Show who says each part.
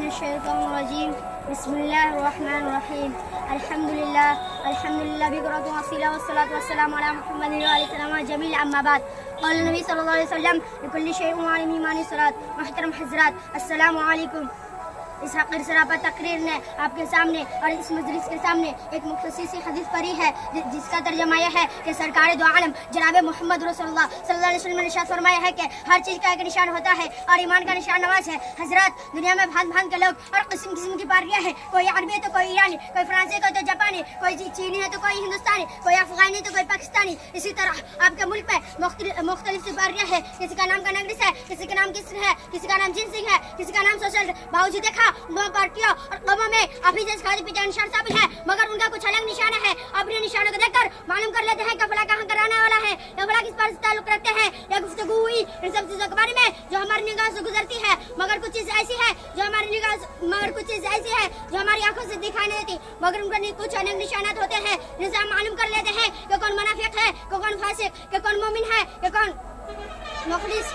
Speaker 1: من الشيطان الرجيم بسم الله الرحمن الرحيم الحمد لله بكرة وصيلة والصلاة والسلام على محمد وعلى السلام جميل أما بعد قال النبي صلى الله عليه وسلم لكل شيء وعلى إيمان الصلاة محترم حضرات السلام علیکم. اس حقیر سراپا تقریر نے آپ کے سامنے اور اس مجلس کے سامنے ایک مختصر سی حدیث پڑھی ہے جس کا ترجمہ یہ ہے کہ سرکار دو عالم جناب محمد رسول اللہ صلی اللہ علیہ وسلم نے ارشاد فرمایا ہے کہ ہر چیز کا ایک نشان ہوتا ہے اور ایمان کا نشان نماز ہے. حضرات دنیا میں بھانت بھانت کے لوگ اور قسم قسم کی پارٹیاں ہیں. کوئی عربی ہے تو کوئی ایرانی, کوئی فرانسی کوئی تو جاپانی, کوئی چینی ہے تو کوئی ہندوستانی, کوئی افغانی تو کوئی پاکستانی. اسی طرح آپ کے ملک میں مختلف سی پارٹیاں ہیں. کسی کا نام کانگریس ہے, کسی کا نام کسن ہے, کسی کا نام جن سنگھ ہے, کسی کا نام سوشل. باوجود دیکھا دو پارٹیوں اور قوموں میں ابھی جیسے کھادی پیتے نشان ثابت ہے مگر ان کا کچھ الگ نشانہ ہے. اپنے نشانوں کو دیکھ کر معلوم کر لیتے ہیں کہ فلاں کہاں کا رہنے والا ہے یا فلاں کس پر سے تعلق رکھتے ہیں. یہ گفتگو ہوئی ان سب چیزوں کے بارے میں جو ہماری نگاہ سے گزرتی ہے مگر کچھ چیز ایسی ہے جو ہماری آنکھوں سے دکھائی نہیں دیتی مگر ان کے کچھ الگ نشانات ہوتے ہیں جن سے ہم معلوم کر لیتے ہیں کہ کون منافق ہے, کہ کون فاسق, کہ کون مومن ہے, کہ کون مخلص.